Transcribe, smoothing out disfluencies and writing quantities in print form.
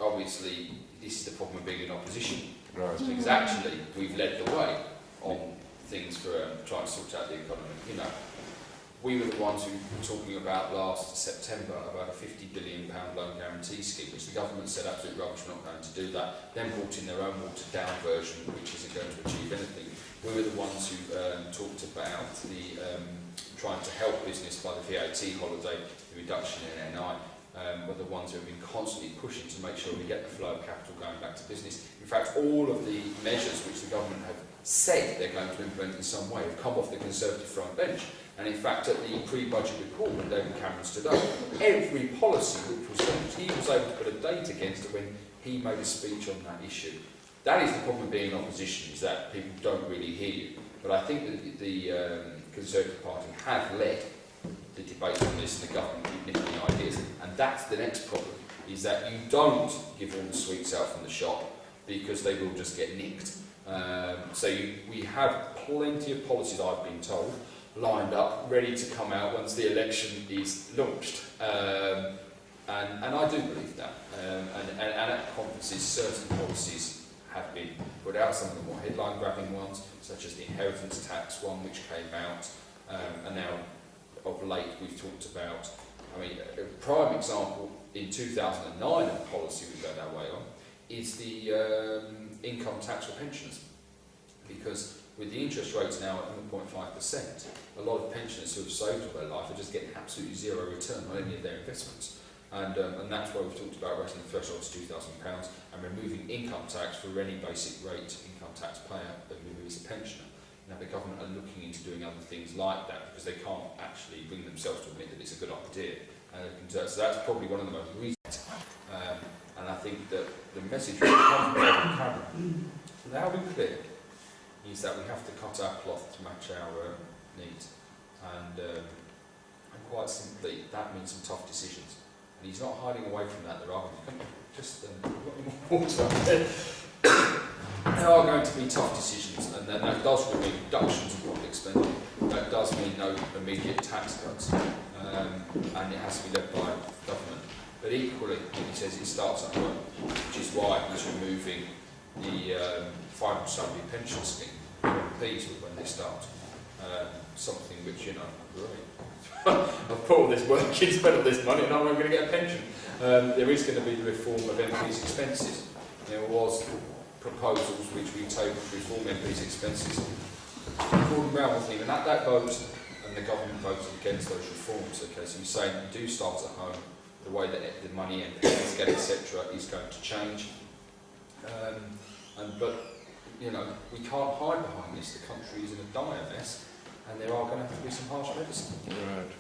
obviously this is the problem of being in opposition. Right. Because actually we've led the way on things for trying to sort out the economy. You know, we were the ones who were talking about last September about a £50 billion loan guarantee scheme, which the government said absolute rubbish, we're not going to do that. Then brought in their own watered down version, which isn't going to achieve anything. We were the ones who talked about the trying to help business by the VAT holiday, the reduction in NI. Were the ones who have been constantly pushing to make sure we get the flow of capital going back to business. In fact, all of the measures which the government have said they're going to implement in some way have come off the Conservative front bench. And in fact, at the pre-budget report when David Cameron stood up, every policy which was launched, he was able to put a date against it when he made a speech on that issue. That is the problem of being in opposition, is that people don't really hear you. But I think that the Conservative Party have led the debate on this, and the government keep nicking ideas. And that's the next problem, is that you don't give all the sweets out from the shop, because they will just get nicked. We have plenty of policies, I've been told, lined up, ready to come out once the election is launched. And I do believe that. And at conferences, certain policies have been put out, some of the more headline-grabbing ones, such as the inheritance tax one, which came out, and now, of late, we've talked about, I mean, a prime example in 2009 of a policy we've gone our way on is the income tax for pensioners. Because with the interest rates now at 0.5%, a lot of pensioners who have saved all their life are just getting absolutely zero return on any of their investments. And that's why we've talked about raising the threshold to £2,000 and removing income tax for any basic rate income tax payer who is a pensioner. Now the government are looking into doing other things like that because they can't actually bring themselves to admit that it's a good idea. So that's probably one of the most recent. And I think that the message from David Cameron, now be clear, is that we have to cut our cloth to match our needs. And quite simply, that means some tough decisions. And he's not hiding away from that. There are there are going to be tough decisions, and then that does mean reductions in public spending. That does mean no immediate tax cuts, and it has to be led by government. But equally, he says it starts at home, which is why he's removing the final salary pension scheme. MPs when they start, something which, you know, great. I've put all this work in, spent all this money, and I'm going to get a pension. There is going to be the reform of MPs' expenses. There was proposals which we tabled to reform MPs' expenses. Gordon Brown was even at that vote, and the government voted against those reforms. Okay, so he's saying you do start at home, the way that the money MPs get, etc., is going to change. But you know, we can't hide behind this. The country is in a dire mess, and there are going to have to be some harsh medicine. Right.